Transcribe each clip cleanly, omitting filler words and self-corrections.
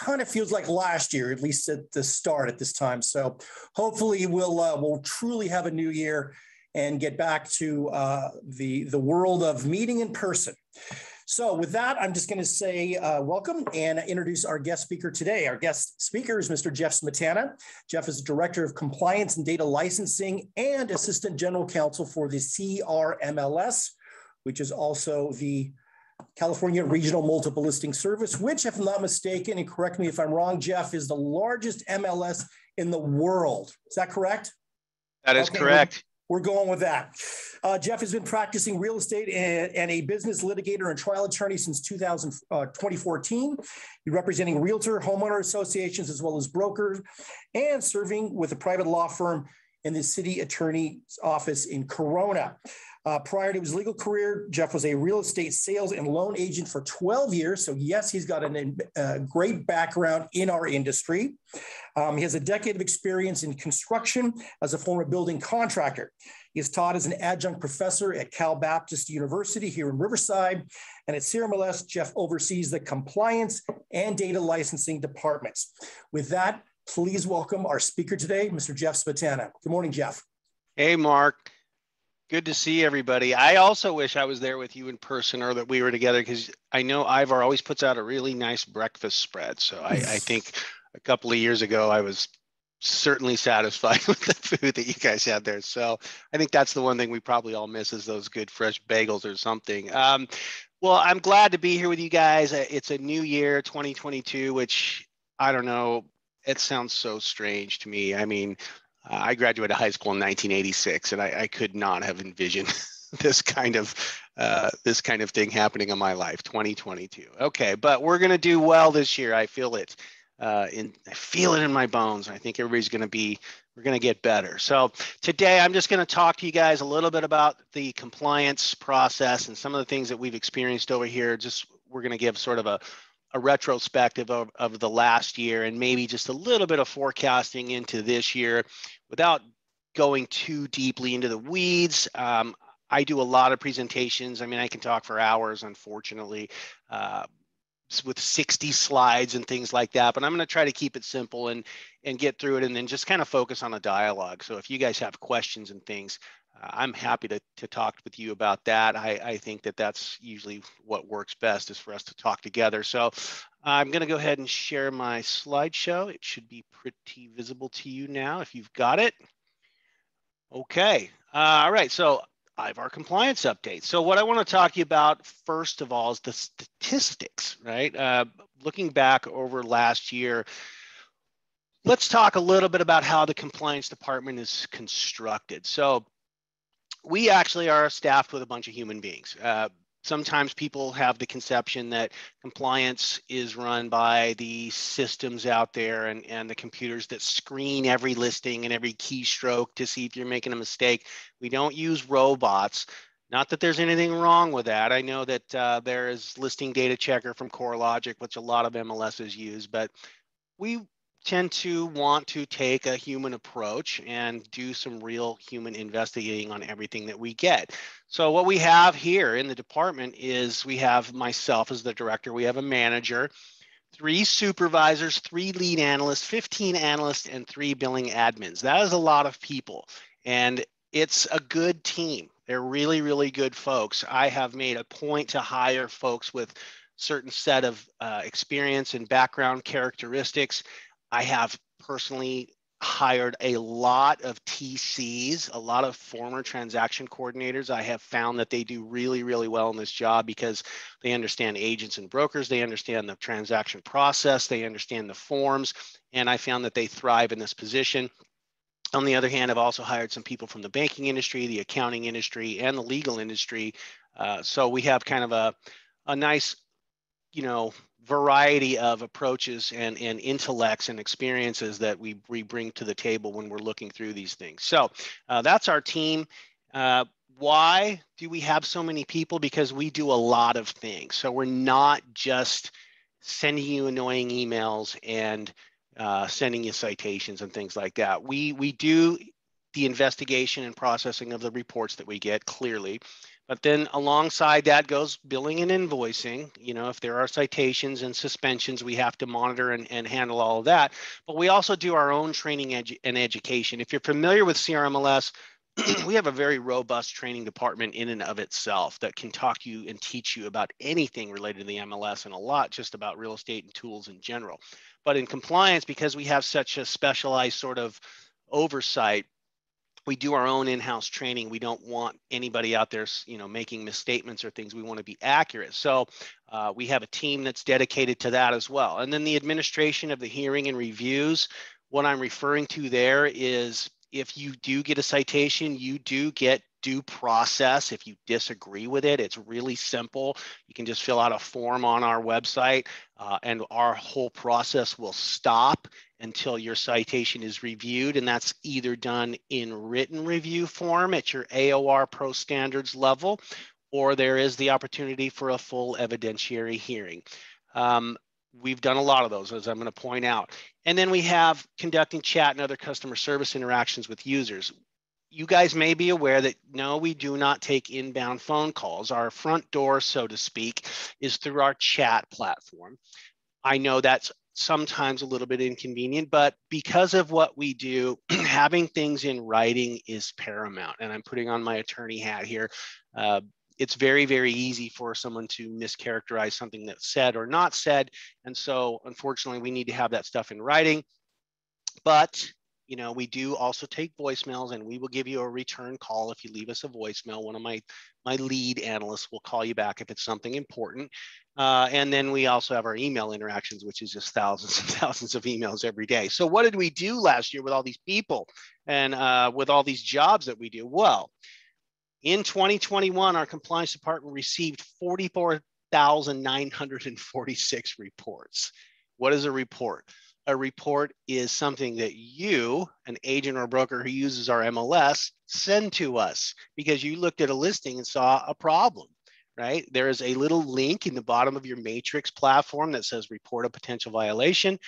kind of feels like last year, at least at the start at this time. So hopefully we'll truly have a new year and get back to the world of meeting in person. So with that, I'm just going to say welcome and introduce our guest speaker today. Our guest speaker is Mr. Jeff Smetana. Jeff is Director of Compliance and Data Licensing and Assistant General Counsel for the CRMLS, which is also the California Regional Multiple Listing Service, which, if I'm not mistaken, and correct me if I'm wrong, Jeff, is the largest MLS in the world. Is that correct? That is correct. We're going with that. Jeff has been practicing real estate and a business litigator and trial attorney since 2014. He's representing realtor, homeowner associations, as well as brokers, and serving with a private law firm in the city attorney's office in Corona. Prior to his legal career, Jeff was a real estate sales and loan agent for 12 years. So yes, he's got a great background in our industry. He has a decade of experience in construction as a former building contractor. He is taught as an adjunct professor at Cal Baptist University here in Riverside. And at CRMLS, Jeff oversees the compliance and data licensing departments. With that, please welcome our speaker today, Mr. Jeff Smetana. Good morning, Jeff. Hey, Mark. Good to see everybody. I also wish I was there with you in person or that we were together, because I know IVAR always puts out a really nice breakfast spread. So I think a couple of years ago, I was certainly satisfied with the food that you guys had there. So I think that's the one thing we probably all miss, is those good fresh bagels or something. Well, I'm glad to be here with you guys. It's a new year, 2022, which I don't know, it sounds so strange to me. I mean, I graduated high school in 1986, and I could not have envisioned this kind of thing happening in my life. 2022. Okay, but we're gonna do well this year. I feel it. I feel it in my bones. I think everybody's we're gonna get better. So today, I'm just gonna talk to you guys a little bit about the compliance process and some of the things that we've experienced over here. We're gonna give sort of a retrospective of the last year, and maybe just a little bit of forecasting into this year without going too deeply into the weeds. I do a lot of presentations. I mean, I can talk for hours, unfortunately, with 60 slides and things like that, but I'm going to try to keep it simple and get through it, and then just kind of focus on a dialogue. So if you guys have questions and things, I'm happy to talk with you about that. I think that that's usually what works best, is for us to talk together. So I'm going to go ahead and share my slideshow. It should be pretty visible to you now if you've got it. Okay. All right. So IVAR compliance update. So what I want to talk to you about first of all is the statistics, right? Looking back over last year, let's talk a little bit about how the compliance department is constructed. So we actually are staffed with a bunch of human beings. Sometimes people have the conception that compliance is run by the systems out there and the computers that screen every listing and every keystroke to see if you're making a mistake. We don't use robots. Not that there's anything wrong with that. I know that there is listing data checker from CoreLogic, which a lot of MLSs use, but we tend to want to take a human approach and do some real human investigating on everything that we get. So what we have here in the department is we have myself as the director, we have a manager, 3 supervisors, 3 lead analysts, 15 analysts, and 3 billing admins. That is a lot of people, and it's a good team. They're really, really good folks. I have made a point to hire folks with certain set of experience and background characteristics. I have personally hired a lot of TCs, a lot of former transaction coordinators. I have found that they do really, really well in this job because they understand agents and brokers. They understand the transaction process. They understand the forms. And I found that they thrive in this position. On the other hand, I've also hired some people from the banking industry, the accounting industry, and the legal industry. So we have kind of a nice, variety of approaches and intellects and experiences that we bring to the table when we're looking through these things. So that's our team. Why do we have so many people? Because we do a lot of things. So we're not just sending you annoying emails and sending you citations and things like that. We do the investigation and processing of the reports that we get, clearly, But then alongside that goes billing and invoicing. You know, if there are citations and suspensions, we have to monitor and handle all of that. But we also do our own training and education. If you're familiar with CRMLS, we have a very robust training department in and of itself that can talk to you and teach you about anything related to the MLS, and a lot just about real estate and tools in general. But in compliance, because we have such a specialized sort of oversight, we do our own in-house training. We don't want anybody out there, you know, making misstatements or things. We want to be accurate. So we have a team that's dedicated to that as well. And then the administration of the hearing and reviews, what I'm referring to there is if you do get a citation, you do get due process. If you disagree with it, it's really simple. You can just fill out a form on our website and our whole process will stop until your citation is reviewed. And that's either done in written review form at your AOR Pro Standards level, or there is the opportunity for a full evidentiary hearing. We've done a lot of those, as I'm going to point out. And then we have conducting chat and other customer service interactions with users. You guys may be aware that no, we do not take inbound phone calls. Our front door, so to speak, is through our chat platform. I know that's sometimes a little bit inconvenient, but because of what we do, having things in writing is paramount. And I'm putting on my attorney hat here. It's very, very easy for someone to mischaracterize something that's said or not said. And so unfortunately, we need to have that stuff in writing. But you know, we do also take voicemails, and we will give you a return call if you leave us a voicemail. One of my lead analysts will call you back if it's something important. And then we also have our email interactions, which is just thousands and thousands of emails every day. So what did we do last year with all these people and with all these jobs that we do? Well, in 2021, our compliance department received 44,946 reports. What is a report? A report is something that you, an agent or a broker who uses our MLS, send to us because you looked at a listing and saw a problem, right? There is a little link in the bottom of your Matrix platform that says report a potential violation.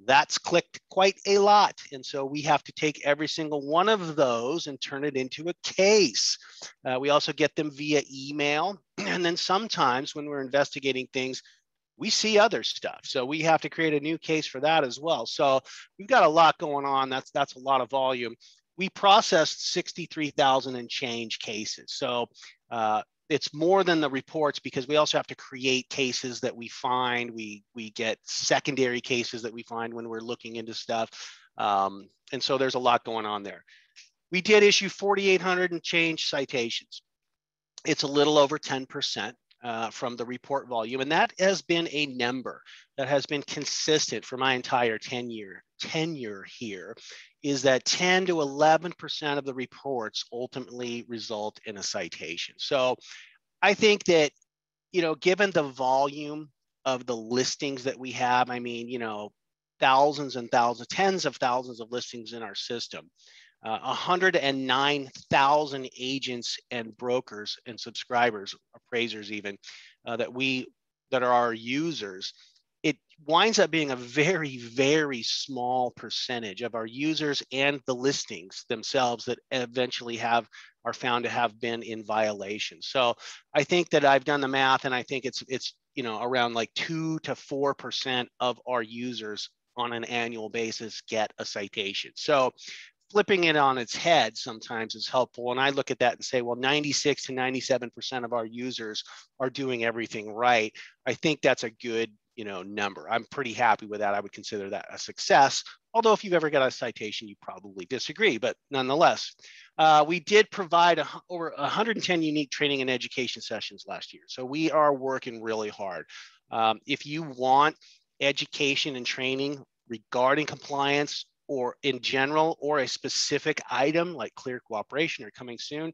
That's clicked quite a lot. And so we have to take every single one of those and turn it into a case. We also get them via email. And then sometimes when we're investigating things, we see other stuff. So we have to create a new case for that as well. So we've got a lot going on. That's a lot of volume. We processed 63,000 and change cases. So it's more than the reports because we also have to create cases that we find. We get secondary cases that we find when we're looking into stuff. And so there's a lot going on there. We did issue 4,800 and change citations. It's a little over 10%. From the report volume. And that has been a number that has been consistent for my entire tenure here, is that 10 to 11% of the reports ultimately result in a citation. So I think that, you know, given the volume of the listings that we have, I mean, you know, thousands and thousands, tens of thousands of listings in our system, 109,000 agents and brokers and subscribers, appraisers even, that are our users. It winds up being a very, very small percentage of our users and the listings themselves that eventually are found to have been in violation. So I think that I've done the math, and I think it's you know, around like 2 to 4% of our users on an annual basis get a citation. So flipping it on its head sometimes is helpful. And I look at that and say, well, 96 to 97% of our users are doing everything right. I think that's a good, you know, number. I'm pretty happy with that. I would consider that a success. Although if you've ever got a citation, you probably disagree, but nonetheless, we did provide over 110 unique training and education sessions last year. So we are working really hard. If you want education and training regarding compliance, or in general, or a specific item like clear cooperation or coming soon,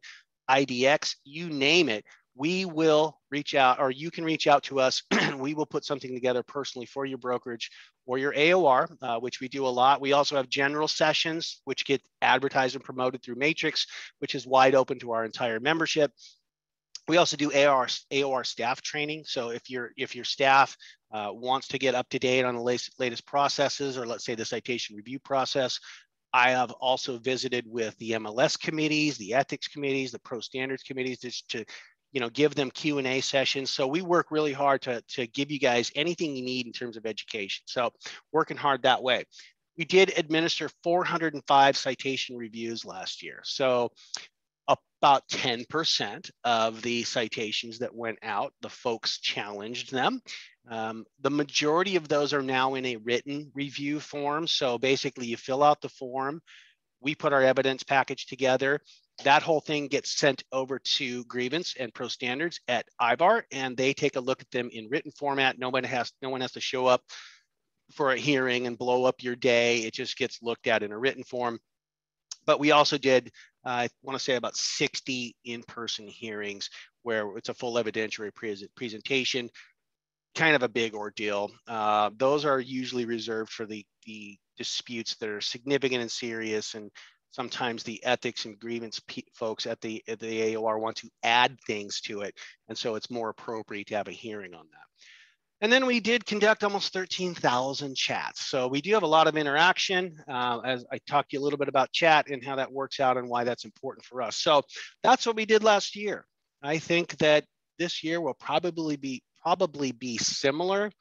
IDX, you name it, we will reach out, or you can reach out to us. We will put something together personally for your brokerage or your AOR, which we do a lot. We also have general sessions, which get advertised and promoted through Matrix, which is wide open to our entire membership. We also do AOR staff training. So if your staff wants to get up to date on the latest processes, or let's say the citation review process, I have also visited with the MLS committees, the ethics committees, the pro standards committees, just to give them Q&A sessions. So we work really hard to give you guys anything you need in terms of education. So working hard that way. We did administer 405 citation reviews last year. So about 10% of the citations that went out, the folks challenged them. The majority of those are now in a written review form. So basically you fill out the form, we put our evidence package together. That whole thing gets sent over to grievance and pro standards at IVAR, and they take a look at them in written format. No one has to show up for a hearing and blow up your day. It just gets looked at in a written form. But we also did, I want to say, about 60 in-person hearings where it's a full evidentiary presentation, kind of a big ordeal. Those are usually reserved for the disputes that are significant and serious, and sometimes the ethics and grievance folks at the AOR want to add things to it, and so it's more appropriate to have a hearing on that. And then we did conduct almost 13,000 chats. So we do have a lot of interaction. As I talked to you a little bit about chat and how that works out and why that's important for us. So that's what we did last year. I think that this year will probably be similar.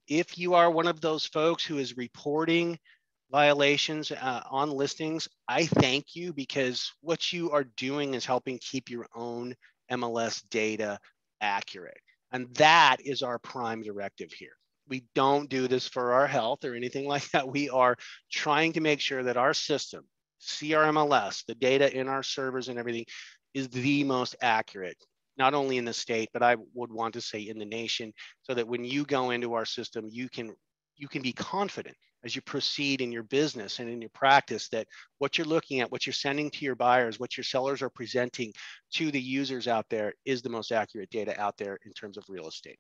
If you are one of those folks who is reporting violations on listings, I thank you, because what you are doing is helping keep your own MLS data accurate. And that is our prime directive here. We don't do this for our health or anything like that. We are trying to make sure that our system, CRMLS, the data in our servers and everything, is the most accurate, not only in the state, but I would want to say in the nation, so that when you go into our system, you can be confident as you proceed in your business and in your practice that what you're looking at, what you're sending to your buyers, what your sellers are presenting to the users out there is the most accurate data out there in terms of real estate.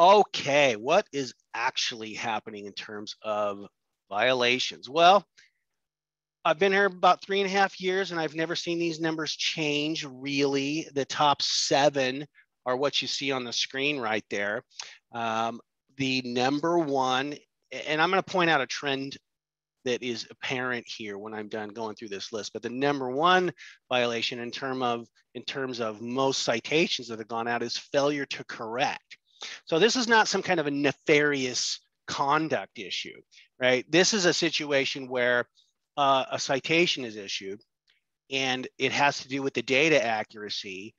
Okay, what is actually happening in terms of violations? Well, I've been here about 3.5 years and I've never seen these numbers change really. The top 7 are what you see on the screen right there. The number one, and I'm going to point out a trend that is apparent here when I'm done going through this list, but the number one violation in terms of most citations that have gone out is failure to correct. So this is not some kind of a nefarious conduct issue, right? This is a situation where a citation is issued and it has to do with the data accuracy,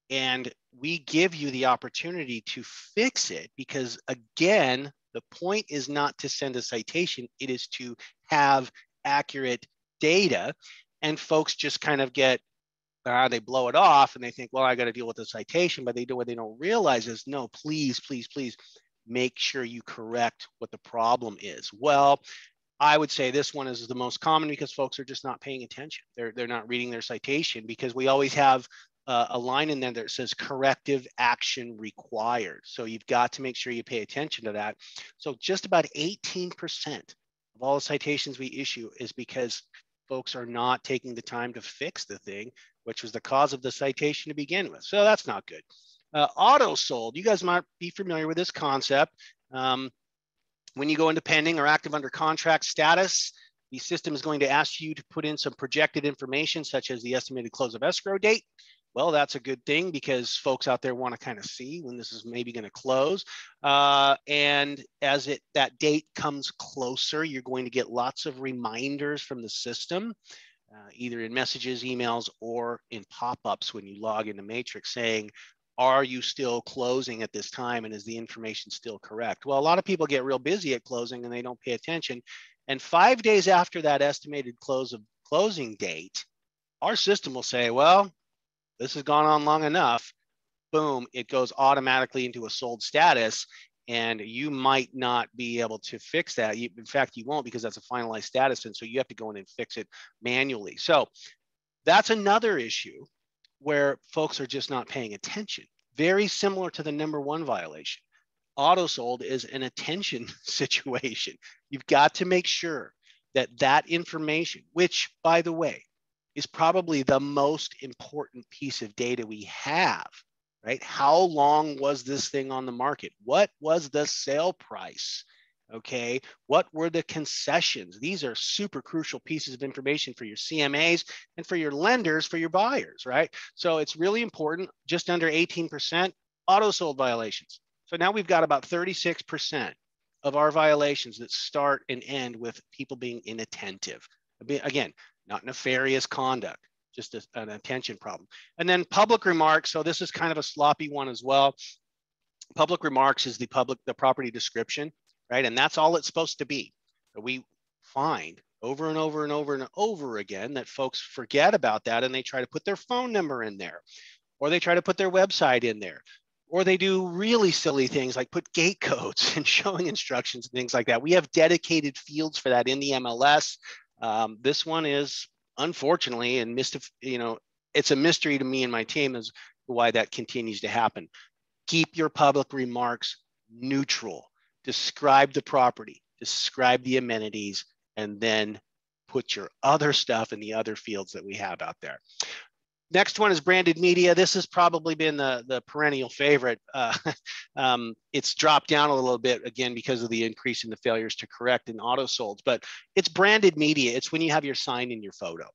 and we give you the opportunity to fix it, because again, the point is not to send a citation, it is to have accurate data. And folks just kind of get, they blow it off and they think, well, I got to deal with the citation, but what they don't realize is, no, please, please, please make sure you correct what the problem is. Well, I would say this one is the most common because folks are just not paying attention. They're not reading their citation, because we always have a line in there that says corrective action required. So you've got to make sure you pay attention to that. So just about 18% of all the citations we issue is because folks are not taking the time to fix the thing, which was the cause of the citation to begin with. So that's not good. Auto sold, you guys might be familiar with this concept. When you go into pending or active under contract status, the system is going to ask you to put in some projected information, such as the estimated close of escrow date. Well, that's a good thing, because folks out there want to kind of see when this is maybe going to close. And as that date comes closer, you're going to get lots of reminders from the system, either in messages, emails, or in pop-ups when you log into Matrix saying, are you still closing at this time, and is the information still correct? Well, a lot of people get real busy at closing and they don't pay attention. And 5 days after that estimated closing date, our system will say, well, this has gone on long enough. Boom, it goes automatically into a sold status, and you might not be able to fix that. In fact, you won't, because that's a finalized status, and so you have to go in and fix it manually. So that's another issue where folks are just not paying attention. Very similar to the number one violation. Auto sold is an attention situation. You've got to make sure that that information, which, by the way, is probably the most important piece of data we have, right? How long was this thing on the market? What was the sale price? Okay, what were the concessions? These are super crucial pieces of information for your CMAs and for your lenders, for your buyers, right? So it's really important. Just under 18% auto sold violations. So now we've got about 36% of our violations that start and end with people being inattentive. Again, not nefarious conduct, just an attention problem. And then public remarks. So this is kind of a sloppy one as well. Public remarks is the property description, right? And that's all it's supposed to be. We find over and over and over and over again that folks forget about that and they try to put their phone number in there, or they try to put their website in there, or they do really silly things like put gate codes and showing instructions and things like that. We have dedicated fields for that in the MLS. This one is unfortunately, and it's a mystery to me and my team as to why that continues to happen. Keep your public remarks neutral. Describe the property, describe the amenities, and then put your other stuff in the other fields that we have out there. Next one is branded media. This has probably been the perennial favorite. It's dropped down a little bit, again, because of the increase in the failures to correct in auto solds, but it's branded media. It's when you have your sign in your photo.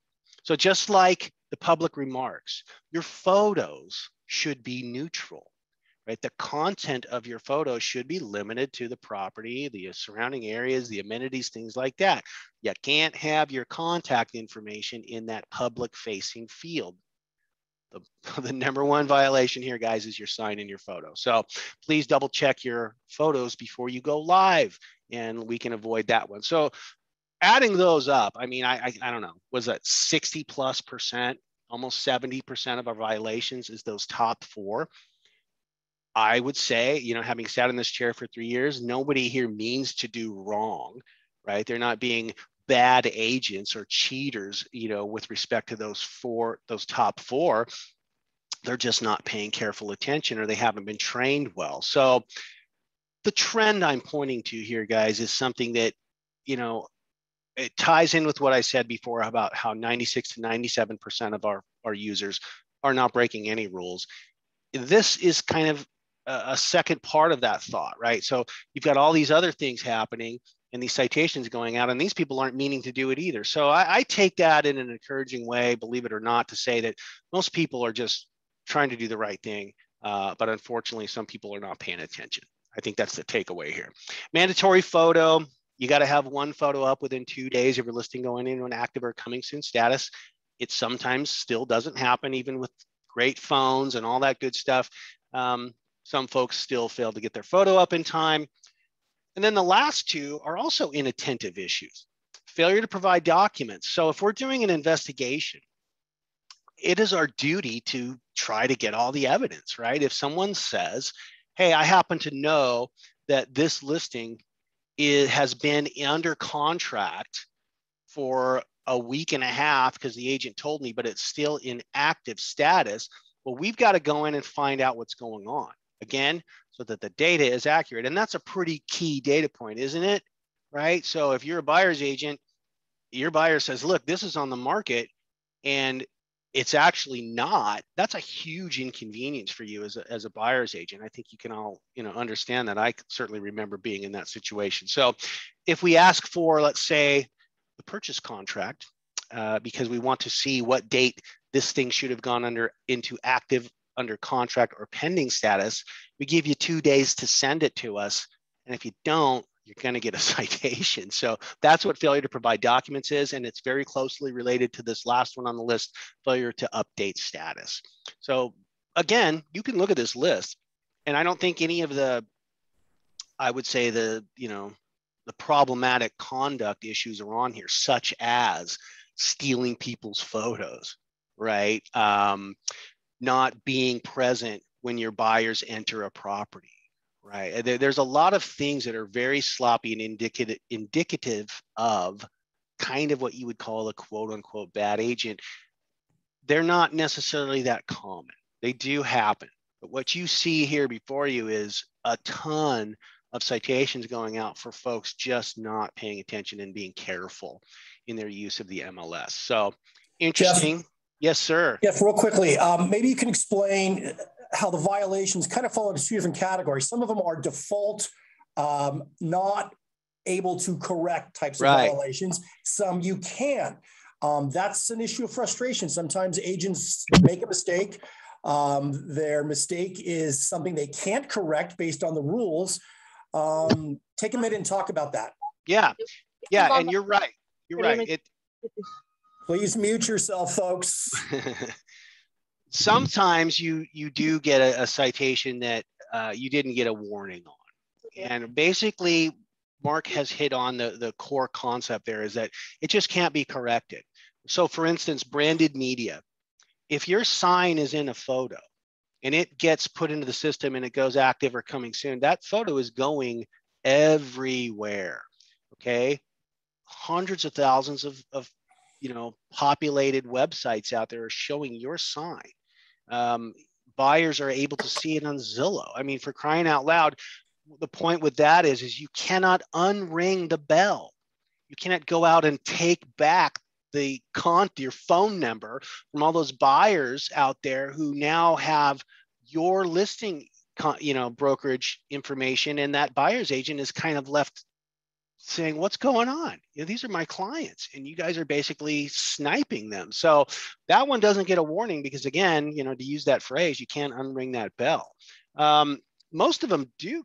So just like the public remarks, your photos should be neutral. Right? The content of your photo should be limited to the property, the surrounding areas, the amenities, things like that. You can't have your contact information in that public facing field. The number one violation here, guys, is your sign in your photo. So please double check your photos before you go live, and we can avoid that one. So adding those up, I mean, I don't know, was that 60+%, almost 70% of our violations is those top four. I would say, having sat in this chair for 3 years, nobody here means to do wrong, right? They're not being bad agents or cheaters, with respect to those top four. They're just not paying careful attention, or they haven't been trained well. So the trend I'm pointing to here, guys, is something that, it ties in with what I said before about how 96 to 97% of our users are not breaking any rules. This is kind of a second part of that thought, right? So you've got all these other things happening and these citations going out, and these people aren't meaning to do it either. So I take that in an encouraging way, believe it or not, to say that most people are just trying to do the right thing. But unfortunately, some people are not paying attention. I think that's the takeaway here. Mandatory photo. You got to have one photo up within 2 days of your listing going into an active or coming soon status. It sometimes still doesn't happen, even with great phones and all that good stuff. Some folks still fail to get their photo up in time. And then the last two are also inattentive issues. Failure to provide documents. So if we're doing an investigation, it is our duty to try to get all the evidence, right? If someone says, hey, I happen to know that this listing has been under contract for a week and a half because the agent told me, but it's still in active status, well, we've got to go in and find out what's going on. Again, so that the data is accurate. And that's a pretty key data point, isn't it? Right? So if you're a buyer's agent, your buyer says, look, this is on the market and it's actually not, that's a huge inconvenience for you as a buyer's agent. I think you can all, understand that. I certainly remember being in that situation. So if we ask for, let's say, the purchase contract, because we want to see what date this thing should have gone into active, under contract, or pending status, we give you 2 days to send it to us. And if you don't, you're going to get a citation. So that's what failure to provide documents is. And it's very closely related to this last one on the list, failure to update status. So again, you can look at this list, and I don't think any of the, I would say the problematic conduct issues are on here, such as stealing people's photos, right? Not being present when your buyers enter a property, right? There's a lot of things that are very sloppy and indicative of kind of what you would call a quote unquote bad agent. They're not necessarily that common. They do happen. But what you see here before you is a ton of citations going out for folks just not paying attention and being careful in their use of the MLS. So interesting. Jeff, yes, sir. Jeff, real quickly, maybe you can explain how the violations kind of fall into two different categories. Some of them are default, not able to correct types of Right. violations. Some you can't. That's an issue of frustration. Sometimes agents make a mistake. Their mistake is something they can't correct based on the rules. Take a minute and talk about that. Yeah. Yeah. And you're right. You're right. Please mute yourself, folks. Sometimes you do get a citation that you didn't get a warning on. And basically, Mark has hit on the core concept there, is that it just can't be corrected. So for instance, branded media. If your sign is in a photo and it gets put into the system and it goes active or coming soon, that photo is going everywhere. Okay. Hundreds of thousands of populated websites out there are showing your sign. Buyers are able to see it on Zillow. I mean, for crying out loud, the point with that is you cannot unring the bell. You cannot go out and take back your phone number from all those buyers out there who now have your listing, brokerage information, and that buyer's agent is kind of left saying, what's going on? These are my clients and you guys are basically sniping them. So that one doesn't get a warning because, again, to use that phrase, you can't unring that bell. Most of them do,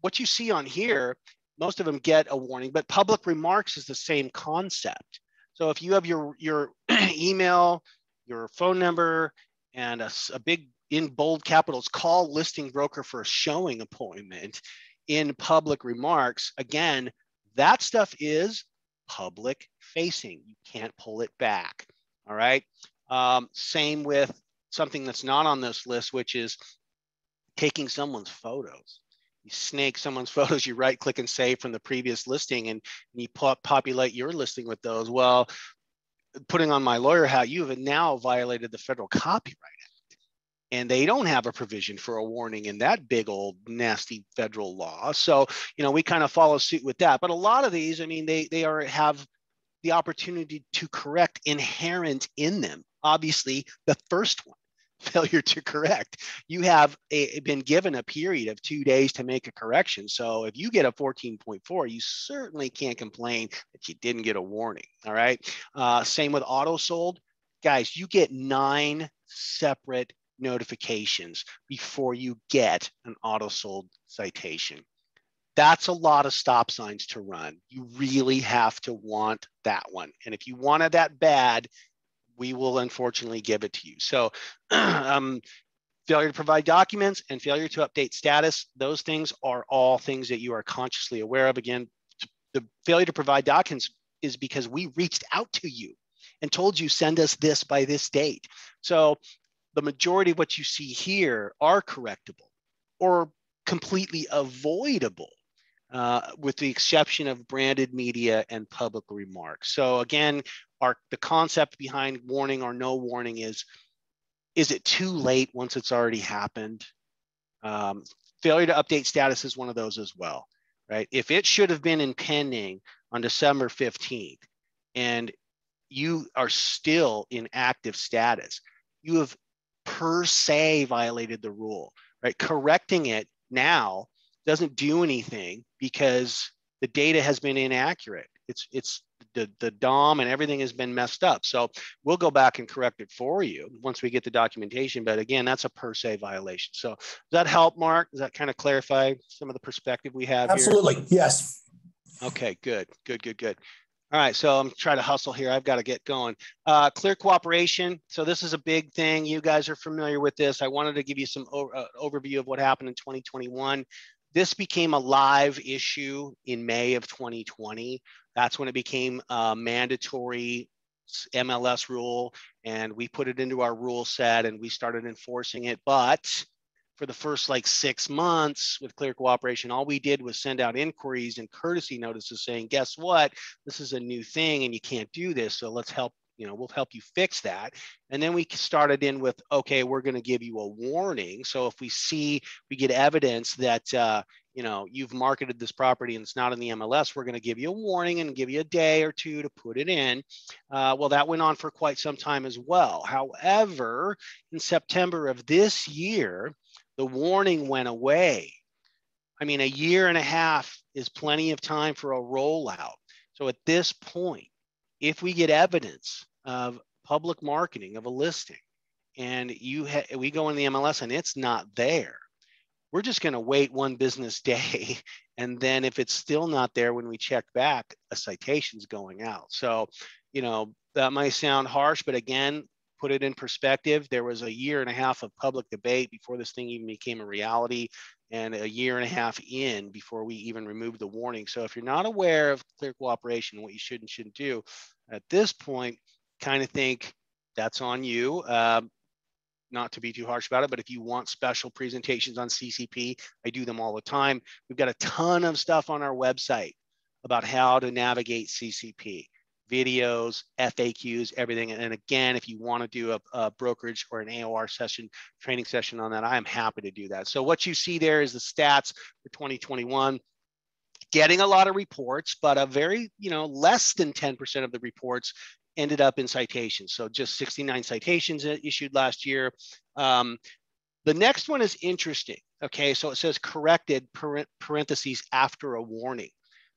what you see on here, most of them get a warning, but public remarks is the same concept. So if you have your email, your phone number, and a big in bold capitals, call listing broker for a showing appointment in public remarks, again, that stuff is public facing. You can't pull it back. All right. Same with something that's not on this list, which is taking someone's photos. You snake someone's photos, you right click and save from the previous listing, and you populate your listing with those. Well, putting on my lawyer hat, you have now violated the Federal Copyright Act. And they don't have a provision for a warning in that big old nasty federal law. So, we kind of follow suit with that. But a lot of these, I mean, they have the opportunity to correct inherent in them. Obviously, the first one, failure to correct. You have been given a period of 2 days to make a correction. So if you get a 14.4, you certainly can't complain that you didn't get a warning. All right. Same with auto sold. Guys, you get 9 separate notifications before you get an auto sold citation. That's a lot of stop signs to run. You really have to want that one. And if you wanted that bad, we will unfortunately give it to you. So failure to provide documents and failure to update status, those things are all things that you are consciously aware of. Again, the failure to provide documents is because we reached out to you and told you send us this by this date. So the majority of what you see here are correctable or completely avoidable, with the exception of branded media and public remarks. So again, the concept behind warning or no warning is it too late once it's already happened? Failure to update status is one of those as well, right? If it should have been in pending on December 15th and you are still in active status, you have per se violated the rule, right? Correcting it now doesn't do anything because the data has been inaccurate. It's the DOM and everything has been messed up. So we'll go back and correct it for you once we get the documentation. But again, that's a per se violation. So does that help, Mark? Does that kind of clarify some of the perspective we have Absolutely. here? Yes. Okay, good. All right, so I'm trying to hustle here. I've got to get going. Clear cooperation. So this is a big thing. You guys are familiar with this. I wanted to give you some overview of what happened in 2021. This became a live issue in May of 2020. That's when it became a mandatory MLS rule, and we put it into our rule set and we started enforcing it. But for the first 6 months with clear cooperation, all we did was send out inquiries and courtesy notices saying, guess what? This is a new thing and you can't do this. So let's help, we'll help you fix that. And then we started in with, okay, we're going to give you a warning. So if we get evidence that, you've marketed this property and it's not in the MLS, we're going to give you a warning and give you a day or two to put it in. Well, that went on for quite some time as well. However, in September of this year, the warning went away. I mean, a year and a half is plenty of time for a rollout. So at this point, if we get evidence of public marketing of a listing and we go in the MLS and it's not there, we're just going to wait one business day. And then if it's still not there when we check back, a citation's going out. So, you know, that might sound harsh, but again, put it in perspective. There was a year and a half of public debate before this thing even became a reality, and a year and a half in before we even removed the warning. So if you're not aware of clear cooperation, what you should and shouldn't do at this point, kind of think that's on you. Not to be too harsh about it, but if you want special presentations on CCP, I do them all the time. We've got a ton of stuff on our website about how to navigate CCP, videos, FAQs, everything. And again, if you want to do a brokerage or an AOR session, training session on that, I am happy to do that. So what you see there is the stats for 2021. Getting a lot of reports, but a very, less than 10% of the reports ended up in citations. So just 69 citations issued last year. The next one is interesting. Okay, so it says corrected parentheses after a warning.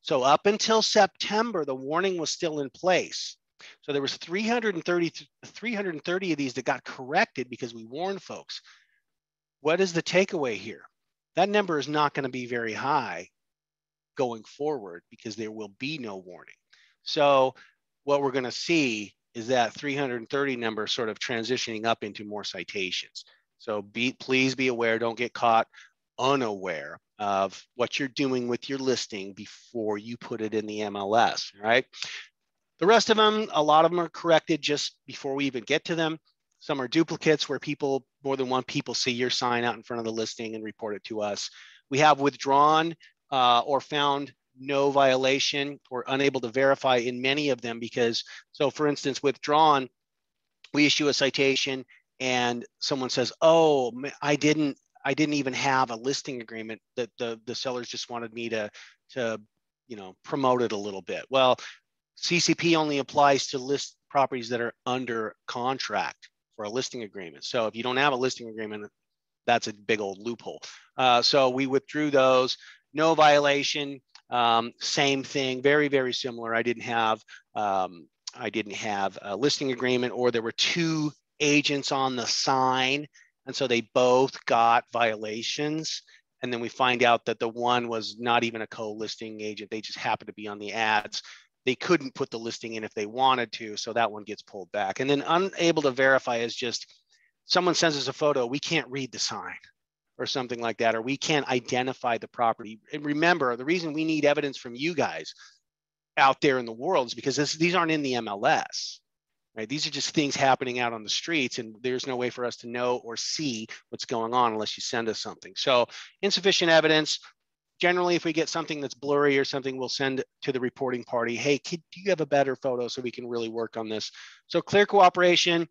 So up until September, the warning was still in place. So there was 330 of these that got corrected because we warned folks. What is the takeaway here? That number is not going to be very high going forward because there will be no warning. So what we're going to see is that 330 number sort of transitioning up into more citations. So please be aware, don't get caught unaware of what you're doing with your listing before you put it in the MLS, right? The rest of them, a lot of them are corrected just before we even get to them. Some are duplicates where more than one people see your sign out in front of the listing and report it to us. We have withdrawn or found no violation or unable to verify in many of them because, so for instance, withdrawn, we issue a citation and someone says, oh, I didn't even have a listing agreement, that the sellers just wanted me to promote it a little bit. Well, CCP only applies to list properties that are under contract for a listing agreement. So if you don't have a listing agreement, that's a big old loophole. So we withdrew those. No violation. Same thing, very, very similar. I didn't have a listing agreement, or there were two agents on the sign, and so they both got violations. And then we find out that the one was not even a co-listing agent. They just happened to be on the ads. They couldn't put the listing in if they wanted to, so that one gets pulled back. And then unable to verify is just someone sends us a photo, we can't read the sign or something like that, or we can't identify the property. And remember, the reason we need evidence from you guys out there in the world is because these aren't in the MLS, right? These are just things happening out on the streets, and there's no way for us to know or see what's going on unless you send us something. So insufficient evidence. Generally, if we get something that's blurry or something, we'll send to the reporting party, hey, do you have a better photo so we can really work on this? So clear cooperation.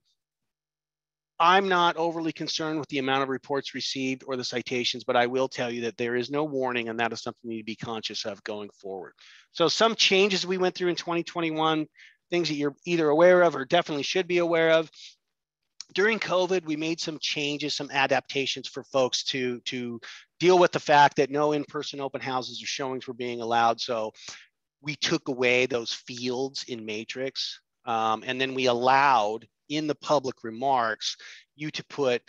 I'm not overly concerned with the amount of reports received or the citations, but I will tell you that there is no warning, and that is something you need to be conscious of going forward. So some changes we went through in 2021, things that you're either aware of or definitely should be aware of. During COVID, we made some changes, some adaptations for folks to deal with the fact that no in-person open houses or showings were being allowed. So we took away those fields in Matrix, and then we allowed in the public remarks you to put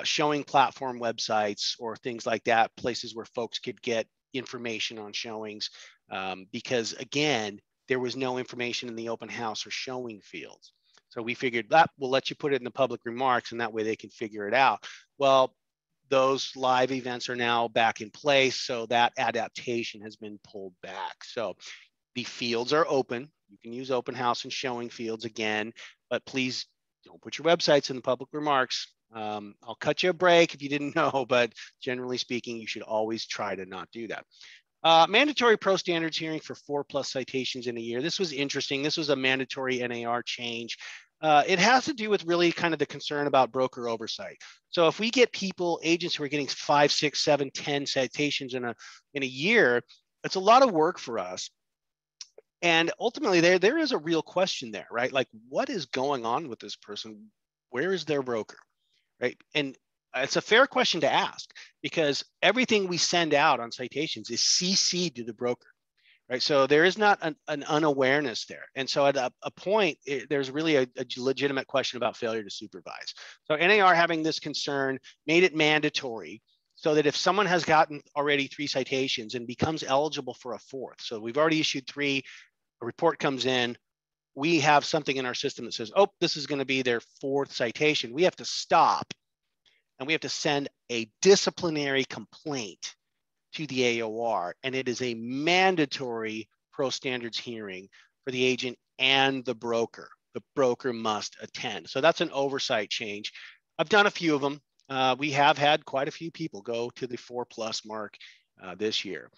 showing platform websites or things like that, places where folks could get information on showings, because again, there was no information in the open house or showing fields. So we figured that we'll let you put it in the public remarks, and that way they can figure it out. Well, those live events are now back in place, so that adaptation has been pulled back. So the fields are open. You can use open house and showing fields again, but please don't put your websites in the public remarks. I'll cut you a break if you didn't know, but generally speaking, you should always try to not do that. Mandatory pro standards hearing for 4+ citations in a year. This was interesting. This was a mandatory NAR change. It has to do with really kind of the concern about broker oversight. So if we get agents who are getting 5, 6, 7, 10 citations in a year, it's a lot of work for us. And ultimately, there is a real question there, right? Like, what is going on with this person? Where is their broker, right? And it's a fair question to ask, because everything we send out on citations is CC'd to the broker, right? So there is not an unawareness there. And so at a point, there's really a legitimate question about failure to supervise. So NAR, having this concern, made it mandatory so that if someone has gotten already 3 citations and becomes eligible for a 4th, so we've already issued 3, a report comes in, we have something in our system that says, oh, this is going to be their 4th citation. We have to stop and we have to send a disciplinary complaint to the AOR. And it is a mandatory pro standards hearing for the agent and the broker. The broker must attend. So that's an oversight change. I've done a few of them. We have had quite a few people go to the 4+ mark this year.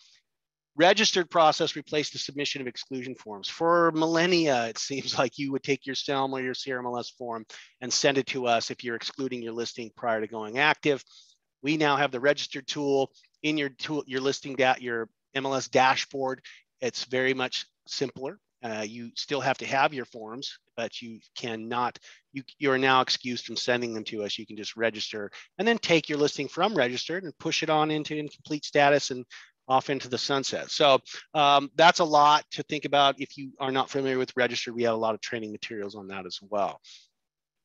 Registered process replaced the submission of exclusion forms. For millennia, it seems like you would take your CELM or your CRMLS form and send it to us if you're excluding your listing prior to going active. We now have the registered tool in your listing, your MLS dashboard. It's very much simpler. You still have to have your forms, but you cannot, you are now excused from sending them to us. You can just register and then take your listing from registered and push it on into incomplete status and off into the sunset. So that's a lot to think about. If you are not familiar with register, we have a lot of training materials on that as well.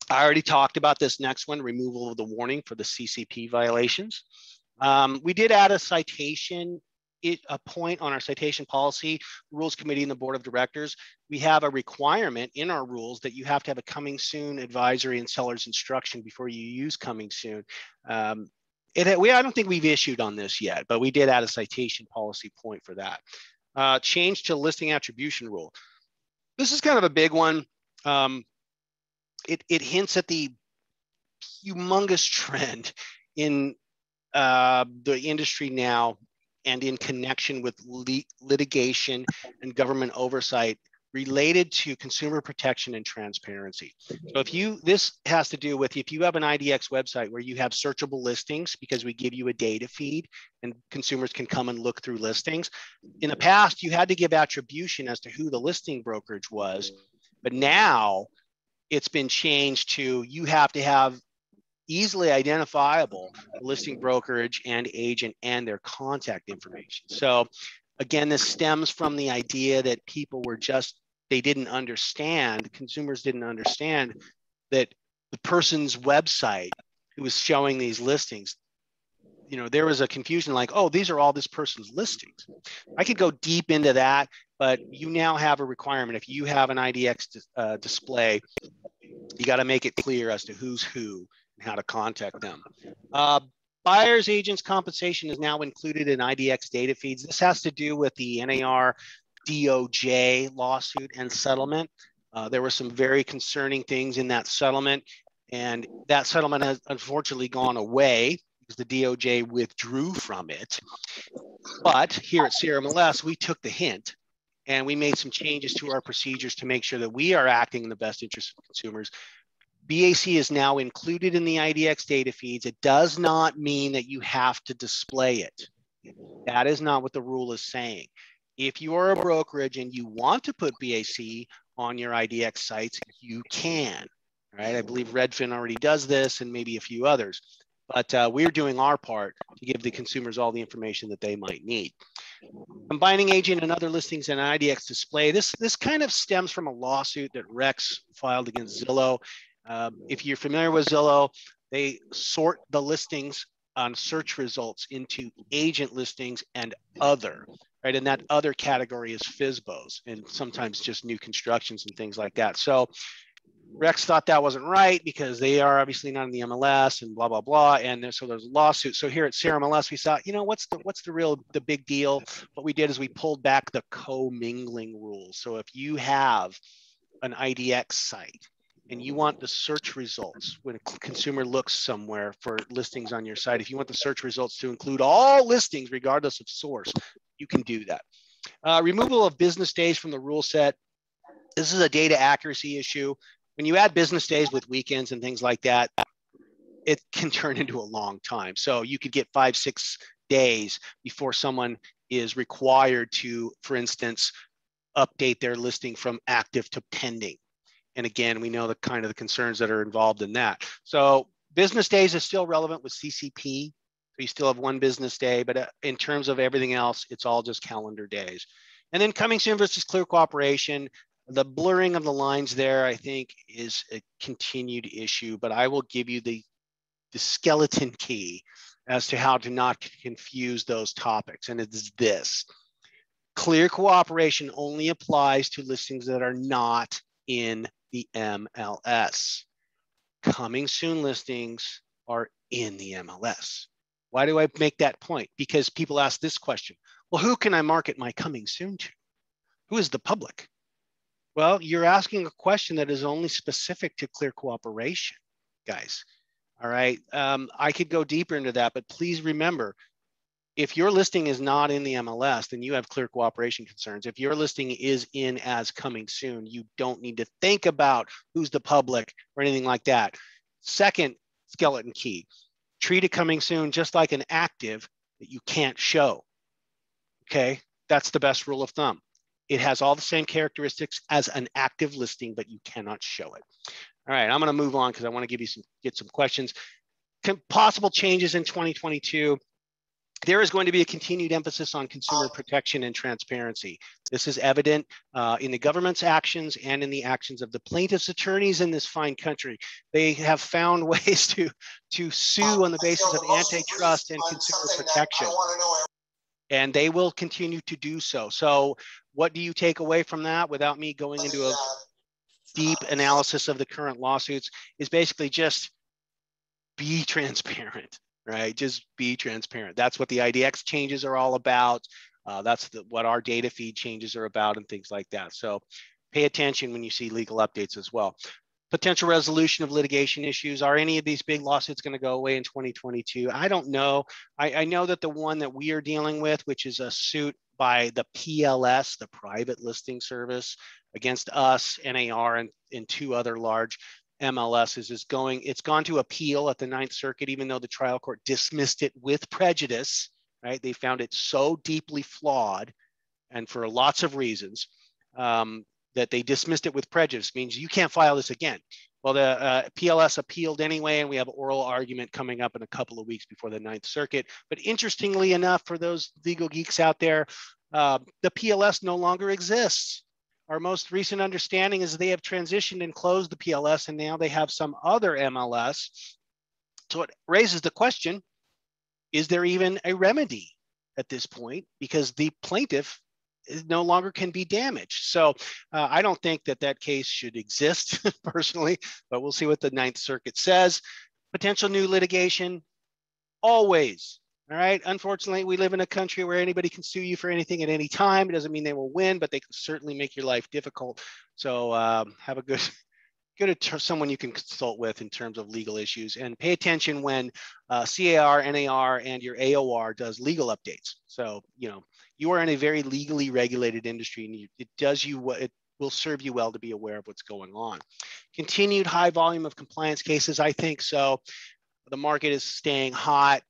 I already talked about this next one, removal of the warning for the CCP violations. We did add a citation, a point on our citation policy, rules committee and the board of directors. We have a requirement in our rules that you have to have a coming soon advisory and seller's instruction before you use coming soon. I don't think we've issued on this yet, but we did add a citation policy point for that. Change to listing attribution rule. This is kind of a big one. It hints at the humongous trend in the industry now and in connection with litigation and government oversight related to consumer protection and transparency. So this has to do with if you have an IDX website where you have searchable listings because we give you a data feed and consumers can come and look through listings. In the past, you had to give attribution as to who the listing brokerage was, but now it's been changed to you have to have easily identifiable listing brokerage and agent and their contact information. So again, this stems from the idea that people were they didn't understand, consumers didn't understand that the person's website who was showing these listings, there was a confusion like, oh, these are all this person's listings. I could go deep into that, but you now have a requirement. If you have an IDX display, you got to make it clear as to who's who and how to contact them. Buyer's agent's compensation is now included in IDX data feeds. This has to do with the NAR DOJ lawsuit and settlement. There were some very concerning things in that settlement, and that settlement has unfortunately gone away because the DOJ withdrew from it. But here at CRMLS, we took the hint and we made some changes to our procedures to make sure that we are acting in the best interest of consumers. BAC is now included in the IDX data feeds. It does not mean that you have to display it. That is not what the rule is saying. If you are a brokerage and you want to put BAC on your IDX sites, you can, right? I believe Redfin already does this and maybe a few others, but we're doing our part to give the consumers all the information that they might need. Combining agent and other listings in an IDX display. This kind of stems from a lawsuit that Rex filed against Zillow. If you're familiar with Zillow, they sort the listings on search results into agent listings and other, right? And that other category is FSBOs and sometimes just new constructions and things like that. So Rex thought that wasn't right because they are obviously not in the MLS and blah, blah, blah. And so there's a lawsuit. So here at CRMLS, we thought, what's the big deal? What we did is we pulled back the co-mingling rules. So if you have an IDX site and you want the search results when a consumer looks somewhere for listings on your site, if you want the search results to include all listings regardless of source, you can do that. Removal of business days from the rule set. This is a data accuracy issue. When you add business days with weekends and things like that, it can turn into a long time. So you could get 5-6 days before someone is required to, for instance, update their listing from active to pending. And again, we know the kind of the concerns that are involved in that. So Business days is still relevant with CCP. So you still have one business day, but in terms of everything else, it's all just calendar days. And then coming soon versus clear cooperation, the blurring of the lines there, I think, is a continued issue, but I will give you the skeleton key as to how to not confuse those topics. And it's this: clear cooperation only applies to listings that are not in the MLS. Coming soon listings are in the MLS. Why do I make that point? Because people ask this question: well, who can I market my coming soon to? Who is the public? Well, you're asking a question that is only specific to clear cooperation, guys. All right. I could go deeper into that, but please remember, if your listing is not in the MLS, then you have clear cooperation concerns. If your listing is in as coming soon, you don't need to think about who's the public or anything like that. Second skeleton key: treat a coming soon just like an active that you can't show. Okay, that's the best rule of thumb. It has all the same characteristics as an active listing, but you cannot show it. All right, I'm going to move on because I want to get some questions. Possible changes in 2022. There is going to be a continued emphasis on consumer protection and transparency. This is evident in the government's actions and in the actions of the plaintiffs' attorneys in this fine country. They have found ways to sue on the basis of antitrust and consumer protection. And they will continue to do so. So what do you take away from that, without me going into a deep analysis of the current lawsuits, is basically just be transparent, right? Just be transparent. That's what the IDX changes are all about. That's what our data feed changes are about and things like that. So pay attention when you see legal updates as well. Potential resolution of litigation issues. Are any of these big lawsuits going to go away in 2022? I don't know. I know that the one that we are dealing with, which is a suit by the PLS, the private listing service, against us, NAR, and two other large MLSs, it's gone to appeal at the Ninth Circuit, even though the trial court dismissed it with prejudice, right? They found it so deeply flawed, and for lots of reasons, that they dismissed it with prejudice. Means you can't file this again. Well, the PLS appealed anyway, and we have oral argument coming up in a couple of weeks before the Ninth Circuit. But interestingly enough, for those legal geeks out there, the PLS no longer exists. Our most recent understanding is they have transitioned and closed the PLS, and now they have some other MLS. So it raises the question, is there even a remedy at this point? Because the plaintiff no longer can be damaged. So I don't think that case should exist personally, but we'll see what the Ninth Circuit says. Potential new litigation, always. All right. Unfortunately, we live in a country where anybody can sue you for anything at any time. It doesn't mean they will win, but they can certainly make your life difficult. So have a good someone you can consult with in terms of legal issues, and pay attention when CAR, NAR, and your AOR does legal updates. So, you are in a very legally regulated industry, and it will serve you well to be aware of what's going on. Continued high volume of compliance cases, I think so. The market is staying hot.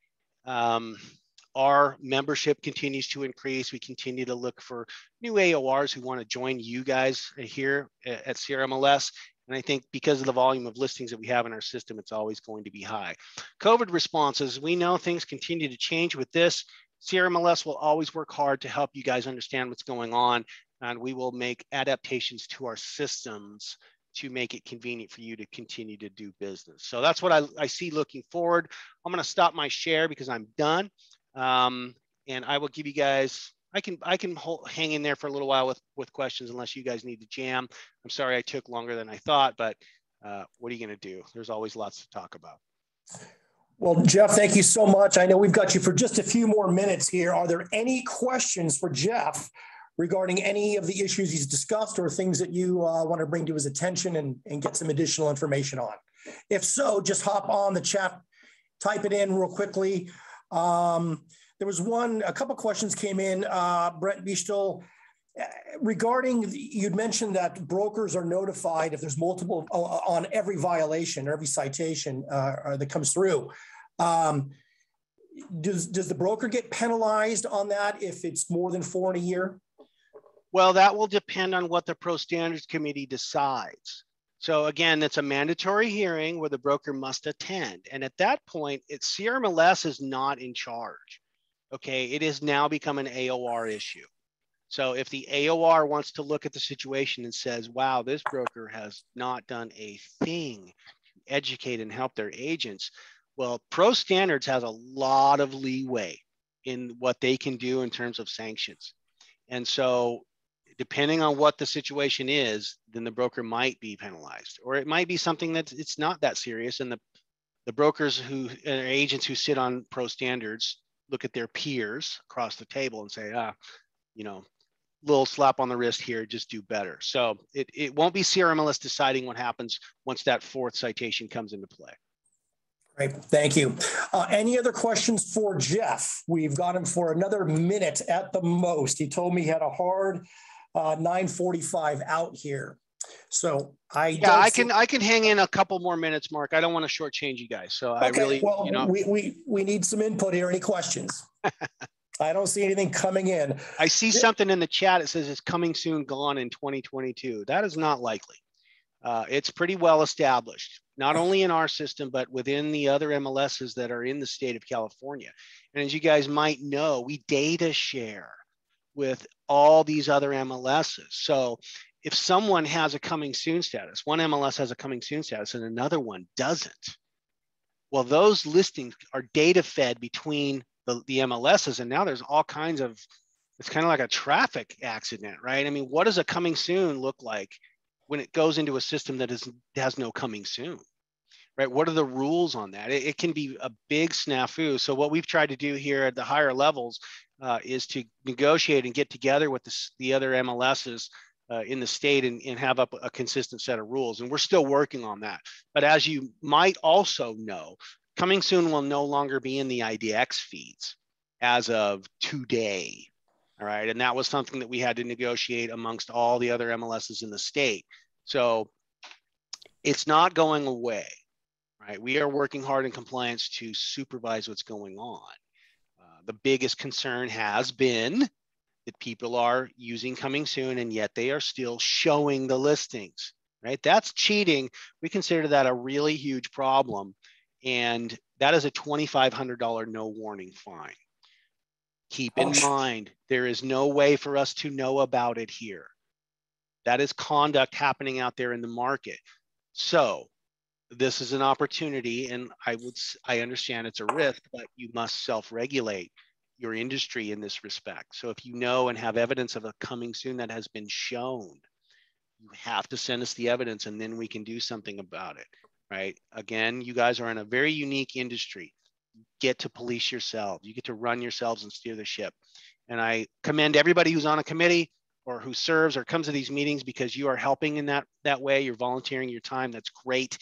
Our membership continues to increase. We continue to look for new AORs who want to join you guys here at CRMLS. And I think because of the volume of listings that we have in our system, it's always going to be high. COVID responses, we know things continue to change with this. CRMLS will always work hard to help you guys understand what's going on, and we will make adaptations to our systems to make it convenient for you to continue to do business. So that's what I see looking forward. I'm going to stop my share because I'm done. And I will give you guys, I can hang in there for a little while with questions unless you guys need to jam. I'm sorry I took longer than I thought, but what are you going to do? There's always lots to talk about. Well, Jeff, thank you so much. I know we've got you for just a few more minutes here. Are there any questions for Jeff regarding any of the issues he's discussed, or things that you want to bring to his attention and get some additional information on? If so, just hop on the chat, type it in real quickly. There was a couple questions came in, Brent Biestel, regarding, you'd mentioned that brokers are notified if there's multiple on every violation, every citation that comes through. Does the broker get penalized on that if it's more than 4 in a year? Well, that will depend on what the Pro Standards Committee decides. So again, that's a mandatory hearing where the broker must attend. And at that point, CRMLS is not in charge. Okay, it has now become an AOR issue. So if the AOR wants to look at the situation and says, wow, this broker has not done a thing to educate and help their agents, well, Pro Standards has a lot of leeway in what they can do in terms of sanctions. And so depending on what the situation is, then the broker might be penalized, or it might be something that it's not that serious. And the brokers agents who sit on Pro Standards look at their peers across the table and say, little slap on the wrist here, just do better. So it won't be CRMLS deciding what happens once that fourth citation comes into play. Great, thank you. Any other questions for Jeff? We've got him for another minute at the most. He told me he had a hard 9:45 out here. So I can hang in a couple more minutes, Mark. I don't want to shortchange you guys. So okay, I really, well, we need some input here. Any questions? I don't see anything coming in. I see something in the chat. It says it's coming soon, gone in 2022. That is not likely. It's pretty well established, not only in our system, but within the other MLSs that are in the state of California. And as you guys might know, we data share with all these other MLSs. So if someone has a coming soon status, one MLS has a coming soon status and another one doesn't, well, those listings are data fed between the MLSs, and now there's all kinds of, it's kind of like a traffic accident, right? I mean, what does a coming soon look like when it goes into a system that has no coming soon, right? What are the rules on that? It can be a big snafu. So what we've tried to do here at the higher levels is to negotiate and get together with the other MLSs in the state and have up a consistent set of rules. And we're still working on that. But as you might also know, coming soon will no longer be in the IDX feeds as of today. All right. And that was something that we had to negotiate amongst all the other MLSs in the state. So it's not going away, right? We are working hard in compliance to supervise what's going on. The biggest concern has been that people are using coming soon and yet they are still showing the listings, right? That's cheating. We consider that a really huge problem. And that is a $2,500 no warning fine. Keep in mind, there is no way for us to know about it here. That is conduct happening out there in the market. So this is an opportunity, and I understand it's a risk, but you must self-regulate your industry in this respect. So if you know and have evidence of a coming soon that has been shown, you have to send us the evidence and then we can do something about it, right? Again, you guys are in a very unique industry. You get to police yourselves. You get to run yourselves and steer the ship. And I commend everybody who's on a committee or who serves or comes to these meetings because you are helping in that way. You're volunteering your time. That's great.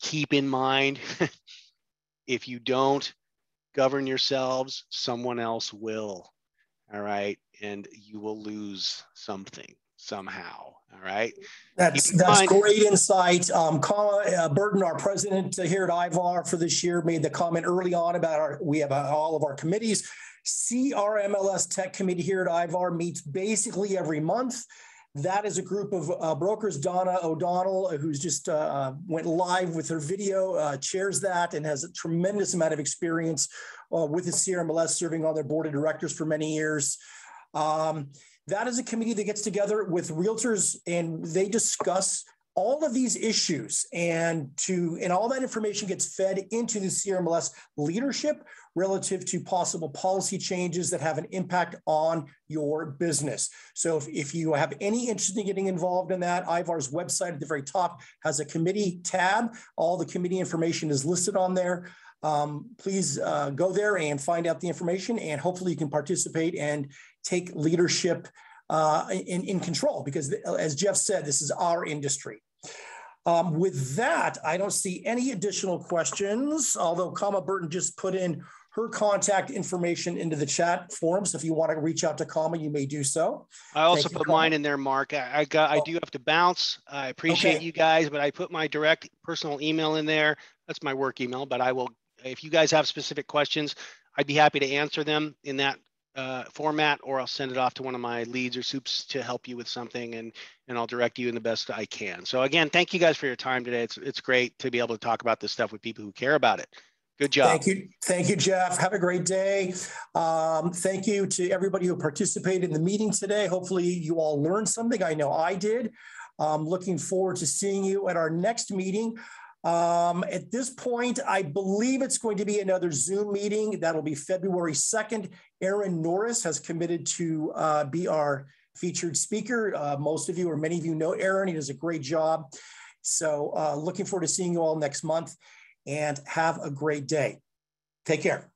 Keep in mind, if you don't govern yourselves, someone else will, all right? And you will lose something somehow, all right? That's great insight. Burton, our president here at IVAR for this year, made the comment early on about we have all of our committees. CRMLS Tech Committee here at IVAR meets basically every month. That is a group of brokers. Donna O'Donnell, who's just went live with her video, chairs that and has a tremendous amount of experience with the CRMLS, serving on their board of directors for many years. That is a committee that gets together with realtors and they discuss all of these issues, and all that information gets fed into the CRMLS leadership relative to possible policy changes that have an impact on your business. So if you have any interest in getting involved in that, IVAR's website at the very top has a committee tab. All the committee information is listed on there. Please go there and find out the information, and hopefully you can participate and take leadership in control, because as Jeff said, this is our industry. With that, I don't see any additional questions, although Burton just put in her contact information into the chat forum. So if you want to reach out to you may do so. I also put mine in there, Mark. I do have to bounce. I appreciate you guys, but I put my direct personal email in there. That's my work email, but I will, if you guys have specific questions, I'd be happy to answer them in that format, or I'll send it off to one of my leads or soups to help you with something, and I'll direct you in the best I can. So again, thank you guys for your time today. It's great to be able to talk about this stuff with people who care about it. Good job. Thank you, Jeff. Have a great day. Thank you to everybody who participated in the meeting today. Hopefully you all learned something. I know I did. Looking forward to seeing you at our next meeting. At this point, I believe it's going to be another Zoom meeting. That'll be February 2nd. Aaron Norris has committed to be our featured speaker. Most of you, or many of you, know Aaron. He does a great job. So looking forward to seeing you all next month, and have a great day. Take care.